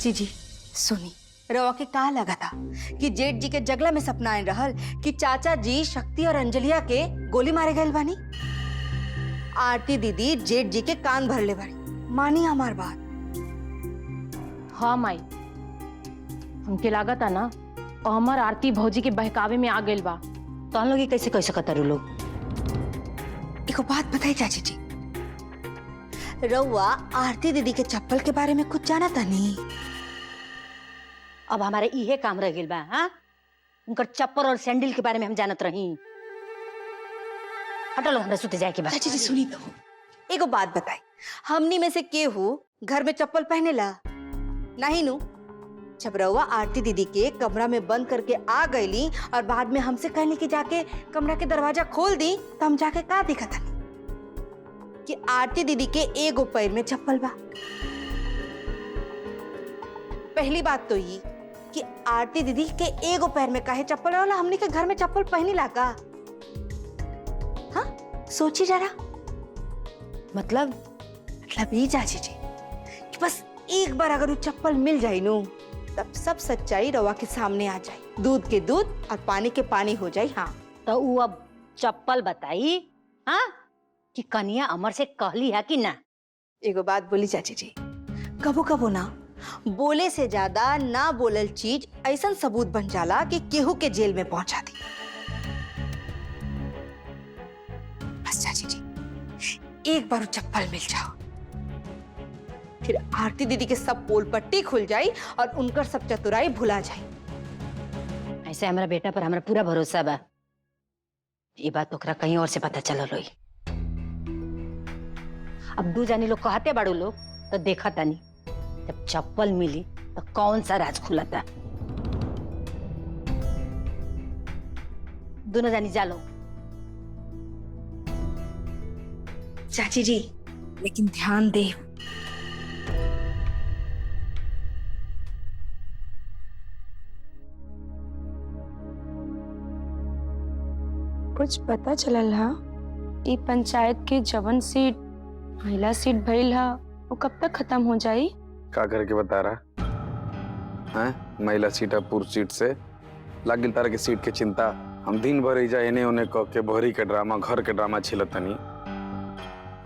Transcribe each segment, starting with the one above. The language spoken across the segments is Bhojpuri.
चाची जी सुनी, रवा के कहा लगा था कि जेठ जी के जगला में सपना आए रहल कि चाचा जी शक्ति और अंजलिया के गोली मारे गए बानी। आरती दीदी जेठ जी के कान भर ले बानी, मानी हमार बात। हाँ माई, हमके लागत है ना हमार आरती भौजी के बहकावे में आ गइल बा। तो हम लोग ये कैसे कह सकता रू लोग? एक बात बताई चाची जी, रउआ आरती दीदी के चप्पल के बारे में कुछ जाना था नहीं? अब हमारे इहे काम रह गइल बा। हाँ, उनकर चप्पल और सैंडल के बारे में हम जानत रही। हटो लोग, हमरा सुते जाए के बाद। चाची जी सुनी तो, एगो बात बताई, हमनी में से केहू घर में चप्पल पहनेला नहीं नु? जब रउआ आरती दीदी के कमरा में बंद करके आ गईली और बाद में हमसे कहने की जाके कमरा के दरवाजा खोल दी, तो हम जाके का देखा था कि आरती दीदी के एगो पैर में चप्पल बा। पहली बात तो ये कि आरती दीदी के एगो पैर में काहे चप्पल रहला, हमनी के घर में चप्पल पहनी ला का? हाँ सोची जरा। मतलब ये चाची जी कि बस एक बार अगर वो चप्पल मिल जाए नो, तब सब सच्चाई रवा के सामने आ जाए, दूध के दूध और पानी के पानी हो जाए। हाँ तो वो अब चप्पल बताई हाँ कि कनिया अमर से कहली है कि ना? एगो बात बोली चाची जी, कबो कबो ना बोले से ज्यादा ना बोलल चीज ऐसा सबूत बन जाला कि केहू के जेल में पहुंचा दी। बस चाची जी एक बार वो चप्पल मिल जाओ, फिर आरती दीदी के सब पोल पट्टी खुल जाई और उनकर सब चतुराई भुला जाई। ऐसे हमारा बेटा पर हमारा पूरा भरोसा बा। ये बात ओकरा कहीं और से पता चलल होई। अब दू जानी लोग कहते बाड़ू लोग तो देखा तानी, जब चप्पल मिली तो कौन सा राज खुला था। दोनों जानी जा लो। चाची जी लेकिन ध्यान दे, कुछ पता चलल हा? ई पंचायत के जवन सीट महिला सीट भइल हा, वो कब तक खत्म हो जाई? का करके बता रहा है? महिला सीट पुरुष सीट से लागिल तारा के सीट के चिंता। हम दिन भर इजा एने ओने कह के बहरी के ड्रामा घर के ड्रामा छिलतनी।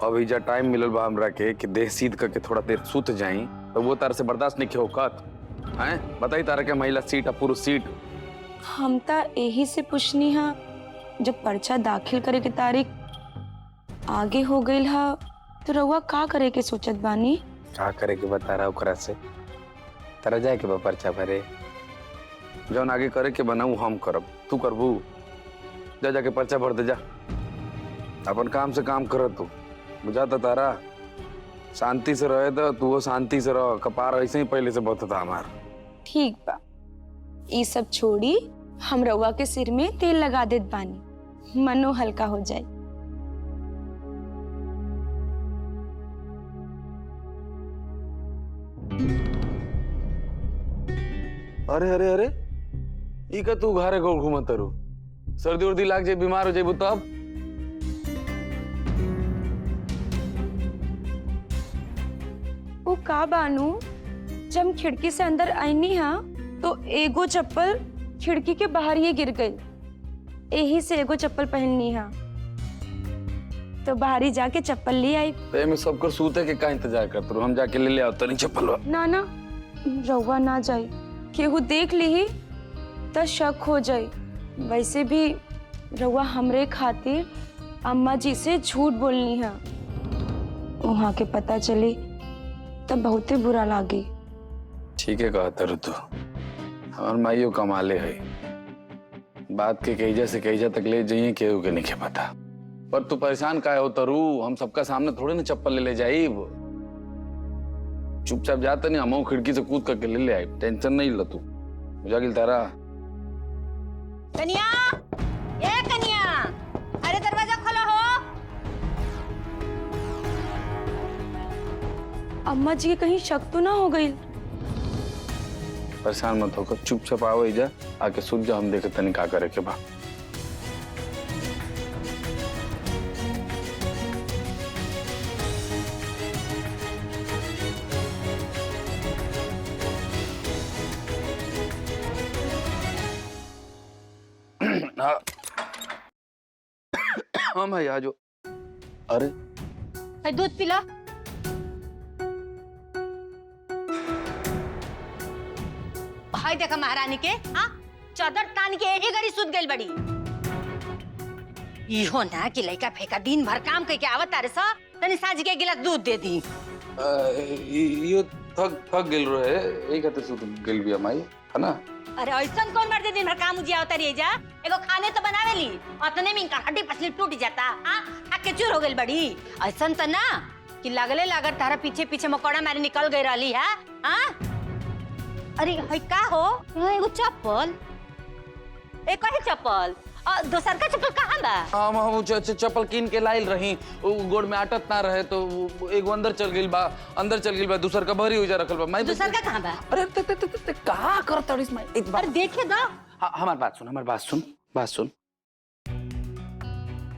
अब इजा टाइम मिलल बा हमरा के कि देह सीध करके थोड़ा देर सुत जाई, तो वो तारा से बर्दाश्त नहीं होकत हैं? बताई तारा के महिला सीट पुरुष सीट। हम ता यही से पूछनी हा, जब पर्चा दाखिल करे के तारीख आगे हो गई हा तो रउआ का करे के सोचत बानी? का करे के बता रहा ओकरा से? तारा जाए के बा पर्चा भरे, जौन आगे करे के बनाऊ हम करब, तू करबू? जा जाके पर्चा भर दे जा, अपन काम से काम कर। तू बुझाता तारा? शांति से रहे तो तू वो शांति से रह। कपार ऐसे ही पहले से बहुत था हमार। ठीक बा, ये सब छोड़ी हम रउआ के सिर में तेल लगा देत बानी, मनो हल्का हो जाए। अरे अरे अरे ई का तू घरे को घूमत रू? सर्दी उर्दी लाग जाए, बीमार हो जाए तब? वो का बानू, जब हम खिड़की से अंदर आईनी हा तो एगो चप्पल खिड़की के बाहर ही गिर गई। यही से एगो चप्पल पहननी हा, तो बाहर ही जाके चप्पल ले आई। ते में सबकर सूते के का इंतजार करत रू? हम जाके ले आओ तनी चप्पल। ना ना रउआ ना जाई, केहू देख ली तो शक हो जाई। वैसे भी रउआ हमरे खातिर अम्मा जी से झूठ बोलनी है, वहां के पता चली तब बहुते बुरा लागी। ठीक है कहता रू तू, हमार माइयो कमाले है। बात के कईजा से कईजा तक ले जाइए केहू के नहीं पता। पर तू परेशान काहे होता रू? हम सबका सामने थोड़े ना चप्पल ले जाई। चुपचाप जाता नहीं, हम खिड़की से कूद करके ले आई। टेंशन नहीं ला तू, बुझा गिल तारा। कनिया, ए कनिया, अरे दरवाजा खोलो हो। अम्मा जी के कहीं शक तो ना हो गई? परेशान मत होकर चुपचाप आओ इजा, आके सुन जा, हम देखे तनी का करे के बा। हाँ हाँ भाई आ जाओ। अरे भाई दूध पिला। भाई देखा महारानी के हाँ चादर तान के यही घड़ी सुत गई बड़ी। इहो ना कि लड़का फेंका दिन भर काम करके आवत तारे सा तनी साँझ के गिलास दूध दे दी। यो थक गेल रहे एक हते सुत गेल बिया माई है ना। अरे ऐसा कौन मर्द दिन भर काम उजिया होता रही जा एगो खाने तो बनावेली अतने में इनका हड्डी पसली टूट जाता। हाँ आके चूर हो गई बड़ी ऐसा तो ना कि लगले लागत तारा पीछे पीछे मकोड़ा मारी निकल गई रही है। हाँ अरे है का हो एगो चप्पल एक ही चप्पल दोसर का चप्पल कहाँ बा? हम चप्पल कीन के लाइल रही गोड़ में आटत ना रहे तो एगो अंदर चल गइल बा दूसर का भरी हो जा रखल बा माई। दूसर का कहाँ बा? अरे ते का करत हड़िस माई एक बार अरे देखे दो। हमार बात सुन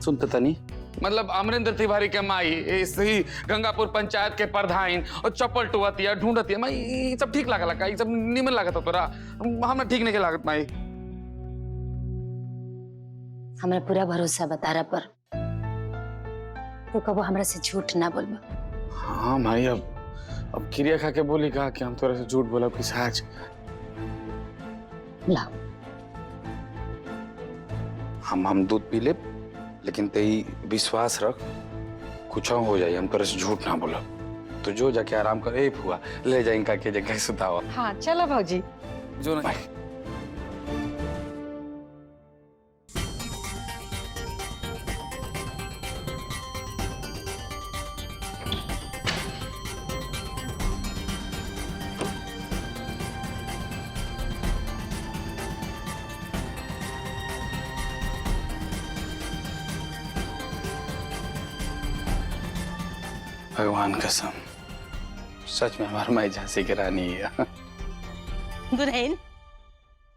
सुनते तनी मतलब अमरेंद्र तिवारी के माई ऐसे ही गंगापुर पंचायत के प्रधान और चप्पल टुवतिया ढूंढतिया माई ये सब ठीक लागला का? ये सब निमन लागत तोरा? हमरा ठीक नहीं के लागत माई। हमरा पूरा भरोसा बा तारा पर तो कबो हमरा से झूठ ना बोलबा। हाँ माई अब क्रिया खा के बोली का कि हम तोरा से झूठ बोलब कि सच? लाओ हम दूध पी ले लेकिन तेई विश्वास रख कुछ हो जाए हम तोरा से झूठ ना बोलब। तो जो जाके आराम कर। ए फुआ ले जाए इनका के जगह सुतावा। हाँ चलो भौजी। जो ना भगवान कसम सच में हमारी माई झांसी की रानी है। दुल्हन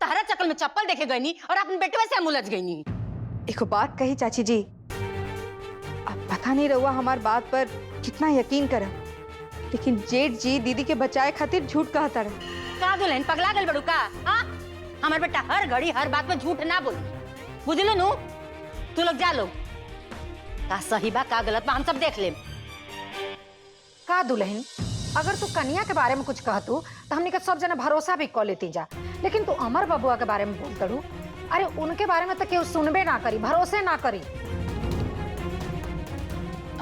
तारा चक्कर में चप्पल देखे गई नी और अपने बेटे से उलझ गई नी। एक बात कही चाची जी, अब पता नहीं रहुआ हमार बात पर कितना यकीन करा, लेकिन जेठ जी दीदी के बचाए खातिर झूठ कहता रहे। का दुल्हन पगला गल बड़ू का? हाँ हमार बेटा हर घड़ी हर बात में झूठ ना बोल बुझलो नु। तू लोग जा लो का सही बा का गलत बा हम सब देख लेम। का दुल्हन अगर तू कन्या के बारे में कुछ कहतू तो हमने का सब जना भरोसा भी कर लेती जा, लेकिन तू अमर बबुआ के बारे में बोल तड़ू। अरे उनके बारे में तो केहू सुनबे ना करी भरोसे ना करी।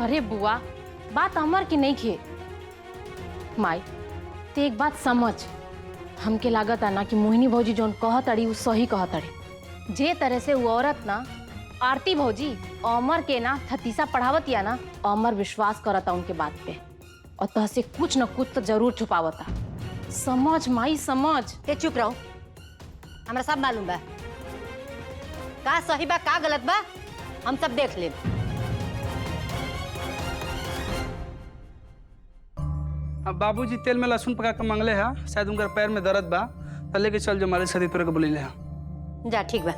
अरे बुआ बात अमर की नहीं खे माई ते एक बात समझ। हमके लागत है ना कि मोहिनी भौजी जोन कहत अड़ी वो सही कहत अड़ी। जे तरह से वो औरत ना आरती भौजी अमर के ना थतीसा पढ़ावत या ना अमर विश्वास करता उनके बात पे और तह से कुछ न कुछ तो जरूर छुपावता। समझ माई समझ। ते चुप रहो हमरा सब मालूम बा का सही बा का गलत बा हम सब देख लेम। अब बाबूजी तेल में लहसुन पका के मंगले है, शायद उनका पैर में दर्द बा तो लेके चल जो मालिश खरीद तोरे के बोली ले। जा ठीक बा।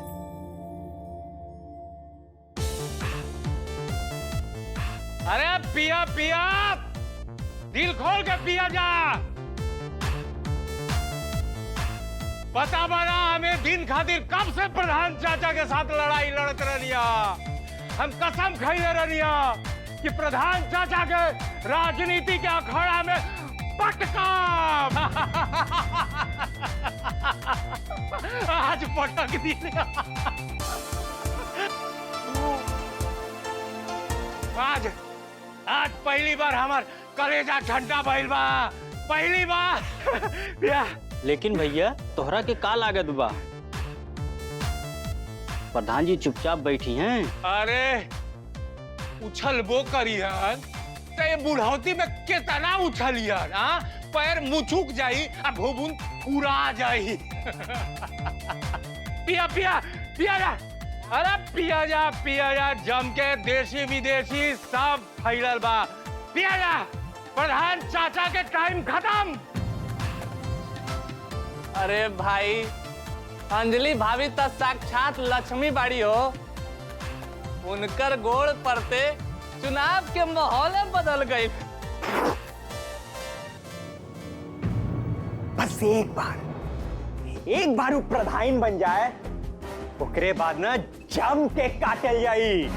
अरे पिया पिया दिल खोल के पिया जा। पता बना हमें दिन खातिर कब से प्रधान चाचा के साथ लड़ाई लड़त रहिया। हम कसम खाइले रहिया कि प्रधान चाचा के राजनीति के अखाड़ा में पटका आज पटक दिया। आज पहली बार हमार कलेजा ठंडा भइल बा, पहली बार। लेकिन भैया तोहरा के का लागत बा? प्रधान जी चुपचाप बैठी हैं। अरे उछल बो करियन तो ये बुढ़ौती में कितना उछलियन। पैर मुचुक जाई आ भूबुन पूरा जाई। पिया पिया पिया जा। अरे पिया जा जम के देसी विदेशी सब फैलल बा। पिया जा प्रधान चाचा के टाइम खत्म। अरे भाई अंजलि भाभी तो साक्षात लक्ष्मी बाड़ी हो। उनकर गोड़ पड़ते चुनाव के माहौल बदल गई। बस एक बार वो प्रधान बन जाए ओकरे बाद ना जम के काटल जाई।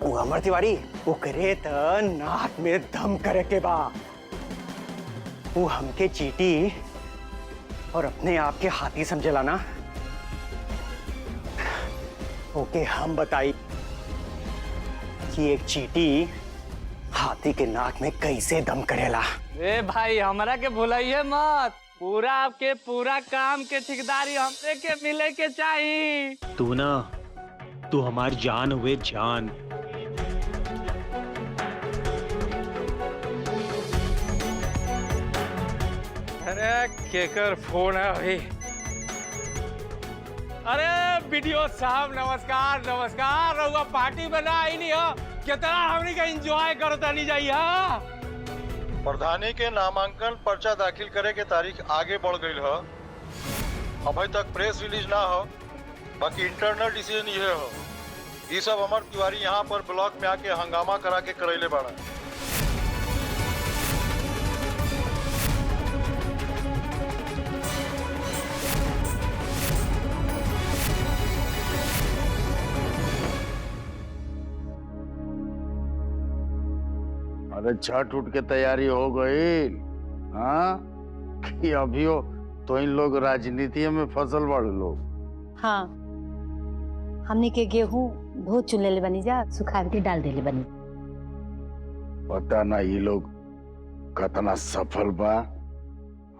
वो अमर तिवारी ओकरे त नाक में दम करे के बा। वो हमके चीटी और अपने आप के हाथी समझेला ना, ओके हम बताई कि एक चीटी हाथी के नाक में कैसे दम करेला। ए भाई हमरा के भुलाइए मत, पूरा आपके पूरा काम के ठेकेदारी हमसे के मिले के चाहिए। तू हमार जान हुए जान। अरे केकर फोन है भाई? अरे वीडियो साहब नमस्कार नमस्कार। रहुआ पार्टी बना आई नहीं हो, कितना हमनी का एंजॉय करता नहीं जाइए। प्रधानी के नामांकन पर्चा दाखिल करे के तारीख आगे बढ़ गई है। अभी तक प्रेस रिलीज ना हो, बाकी इंटरनल डिसीजन ये हो। ये सब अमर तिवारी यहाँ पर ब्लॉक में आके हंगामा करा के करैले बाड़ा। अरे छठ उठ के तैयारी हो गई? हाँ कि अभी हो तो इन लोग राजनीति में फसल बढ़ लोग। हाँ, हमने के गेहूं धो चुन ले बनी जा, सुखा के डाल देले बनी। पता ना ये लोग कतना सफल बा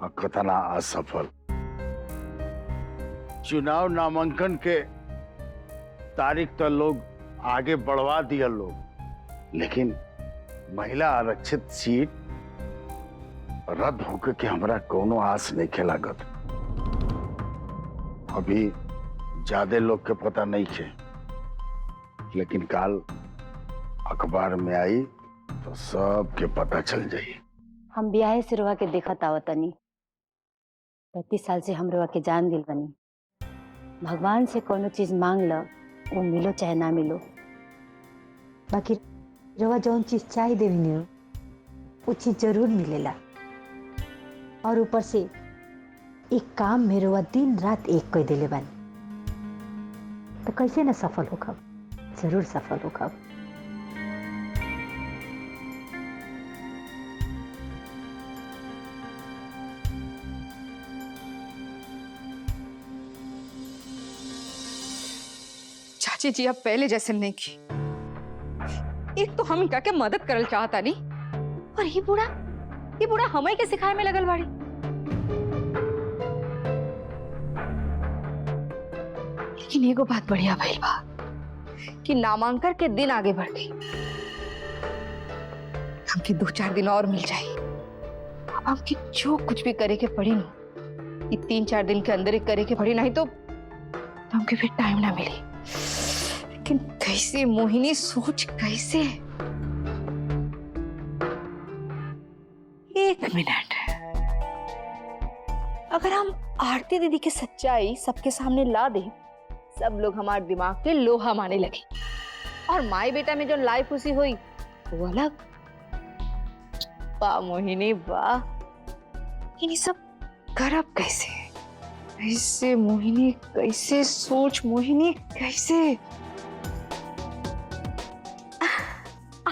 और कतना असफल। चुनाव नामांकन के तारीख तो लोग आगे बढ़वा दिया लोग, लेकिन महिला आरक्षित सीट रद्द होकर के हमरा कोनो आस नहीं के लागत। अभी ज्यादा लोग के पता नहीं थे, लेकिन काल अखबार में आई तो सबके पता चल जाई। हम ब्याहे से रुआ के देखत आवतनी, 35 साल से हम रुआ के जान दिल बनी। भगवान से कोनो चीज मांग लो, वो मिलो चाहे ना मिलो, बाकी रवा जौन चीज चाहिए देवी ने वो चीज जरूर मिलेला। और ऊपर से एक काम में रवा दिन रात एक कोई दिले बन, तो कैसे ना सफल हो खब, जरूर सफल हो खब। चाची जी अब पहले जैसे नहीं की। एक तो हम इनका के मदद करल चाहता नहीं, और ये बूढ़ा हमें के सिखाए में लगल बाड़ी। लेकिन एगो बात बढ़िया भइल बा कि नामांकन के दिन आगे बढ़ गई। हमके 2-4 दिन और मिल जाए। अब हमके जो कुछ भी करे के पड़ी ना, ये 3-4 दिन के अंदर ही करे के पड़ी, नहीं तो हमके फिर टाइम ना मिले। लेकिन कैसे मोहिनी, सोच कैसे? एक मिनट, अगर हम आरती दीदी की सच्चाई सबके सामने ला दे, सब लोग हमारे दिमाग पे लोहा माने लगे, और माई बेटा में जो लाई खुशी हुई वो अलग। वाह मोहिनी वाह, ये सब करब कैसे? कैसे मोहिनी, कैसे सोच मोहिनी, कैसे?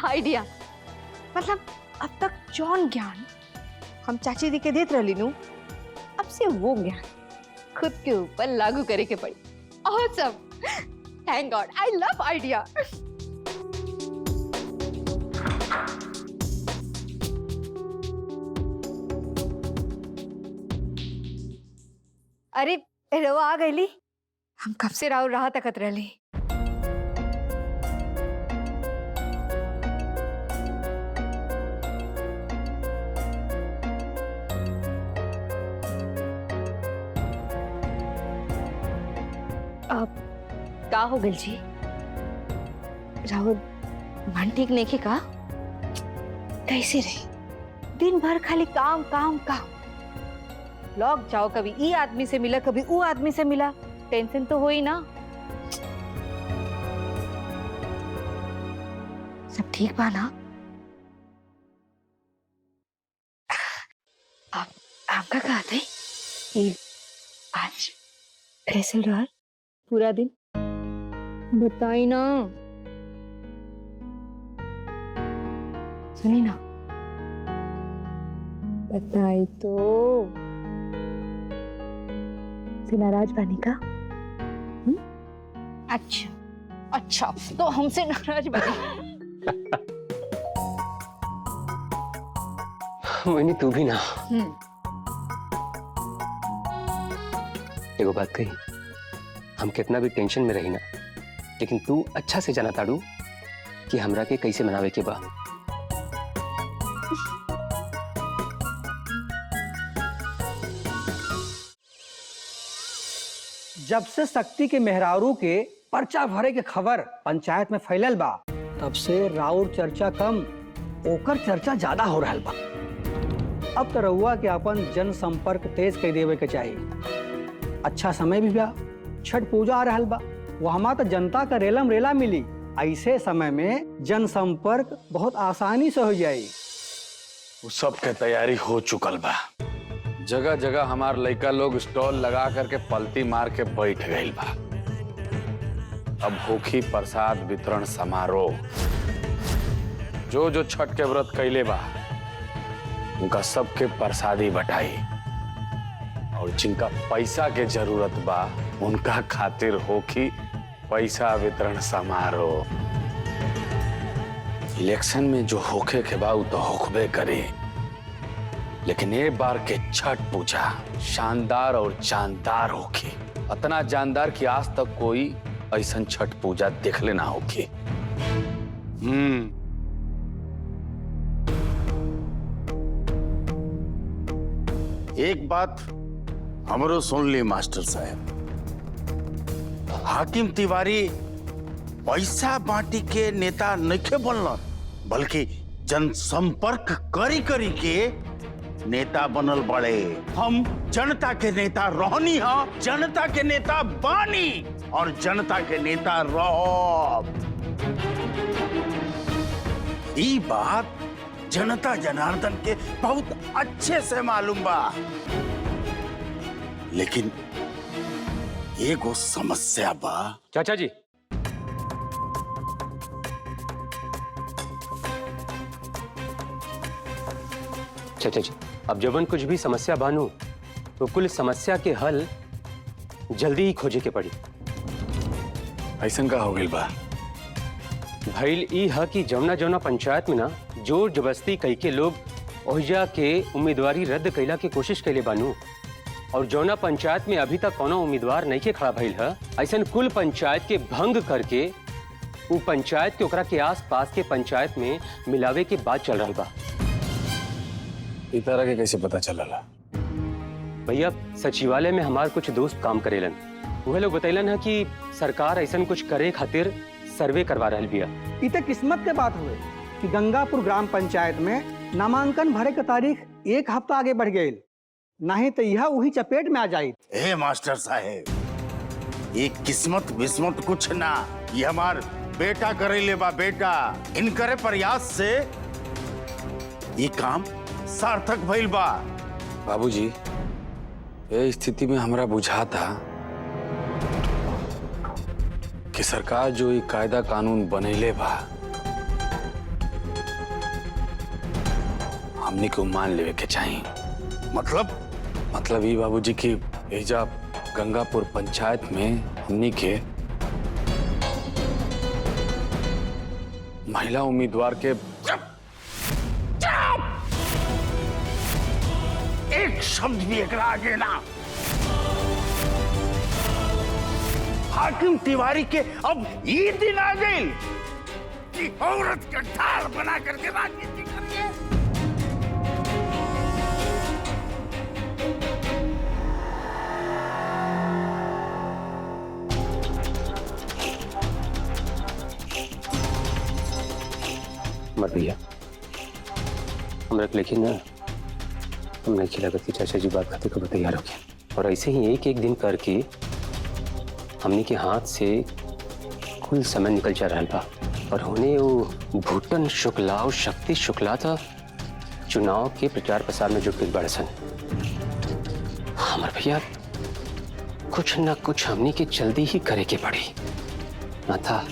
आइडिया, मतलब अब तक जौन ज्ञान हम चाची दी के देते रही नू, अब से वो ज्ञान खुद के ऊपर लागू करे के पड़ी। Awesome, thank God, I love idea. अरे रवा आ गईली, हम कब से राह तकत रही। अब का हो गल जी? राहुल मन ठीक नहीं का? कैसे रहे? दिन भर खाली काम काम काम। लौक जाओ, कभी ई आदमी से मिला, कभी वो आदमी से मिला, टेंशन तो हो ही ना। सब ठीक बा ना? आप का कहते आज कैसे रहा पूरा दिन? बताई ना। सुनी ना, बताई तो। से नाराज बानी का? अच्छा अच्छा, तो हमसे नाराज बनी। मोहिनी तू भी ना। एगो बात कही, हम कितना भी टेंशन में रही ना, लेकिन तू अच्छा से जाना ताड़ू कि हमरा के कैसे मनावे के बा। जब से शक्ति के मेहरारू के पर्चा भरे के खबर पंचायत में फैलल बा, तब से राउर चर्चा कम, ओकर चर्चा ज्यादा हो रहा बा। अब तो रउआ के अपन जनसंपर्क तेज कर देवे के चाहिए। अच्छा समय भी बा, छठ पूजा आ रहा बा, वहाँ तो जनता का रेलम रेला मिली। ऐसे समय में जनसंपर्क बहुत आसानी से हो जाए। वो सब के तैयारी हो चुकल बा। जगह जगह हमार लड़का लोग स्टॉल लगा करके पलती मार के बैठ गइल बा। अब होखी प्रसाद वितरण समारोह। जो जो छठ के व्रत कैले बा उनका सबके प्रसादी बटाई, और जिनका पैसा के जरूरत बा उनका खातिर होखी पैसा वितरण समारोह। इलेक्शन में जो होखे के बा उ तो होखबे करे, लेकिन एक बार के छठ पूजा शानदार और जानदार होगी। इतना जानदार कि आज तक कोई ऐसा छठ पूजा देखले ना होगी। एक बात हमरो सुन ली मास्टर साहब, हाकिम तिवारी पैसा बांटी के नेता नहीं बनल, बल्कि जनसंपर्क करी करी के नेता बनल बड़े। हम जनता के नेता रहनी हा, जनता के नेता बानी और जनता के नेता रहो। ये बात जनता जनार्दन के बहुत अच्छे से मालूम बा, लेकिन एगो समस्या बा। चाचा जी, चाचा जी, अब जबन कुछ भी समस्या बानू तो कुल समस्या के हल जल्दी ही खोजे के पड़ी। ऐसा का हो गइल बा? भइल ई है कि जमुना जमुना पंचायत में ना जोर जबरदस्ती कई के लोग ओहिजा के उम्मीदवारी रद्द कैला के कोशिश कैले बानू, और जौना पंचायत में अभी तक कोनो उम्मीदवार नहीं के खड़ा भइल है, ऐसा कुल पंचायत के भंग करके वो पंचायत के ओकरा के आस पास के पंचायत में मिलावे के बात चल रहा बा। इस तरह के कैसे पता चलला? भैया सचिवालय में हमार कुछ दोस्त काम करेलन, वह लोग बतैलन है कि सरकार ऐसा कुछ करे खातिर सर्वे करवा रहा बिया। इते किस्मत के बात हुए कि गंगापुर ग्राम पंचायत में नामांकन भरे के तारीख एक हफ्ता आगे बढ़ गई, नहीं तो यह वही चपेट में आ जाये। ए मास्टर साहेब, ये किस्मत विस्मत कुछ ना, ये हमार बेटा करे ले बा बेटा। इनकरे प्रयास से ये काम सार्थक भइल बा। बाबूजी, ये स्थिति में हमरा बुझाता कि सरकार जो ये कायदा कानून बनैले बा हमने को मान लेवे के चाहिए। मतलब ये बाबूजी की एजा गंगापुर पंचायत में हमने के महिला उम्मीदवार के एक शब्द भी एकरा आगे ना। हाकिम तिवारी के अब ये दिन आ गई कि औरत का ढाल बना करके राजनीति करिए। मत भैया, हम रख, लेकिन ना हम नहीं खिला करती चाचा जी बात खाते कब तैयार हो गया, और ऐसे ही एक एक दिन करके हमने के हाथ से कुल समय निकल जा रहा बा, और होने वो भूटन शुक्ला और शक्ति शुक्ला था चुनाव के प्रचार प्रसार में जुट गई बड़सन। हमारे भैया कुछ न कुछ हमनी के जल्दी ही करे के पड़ी ना था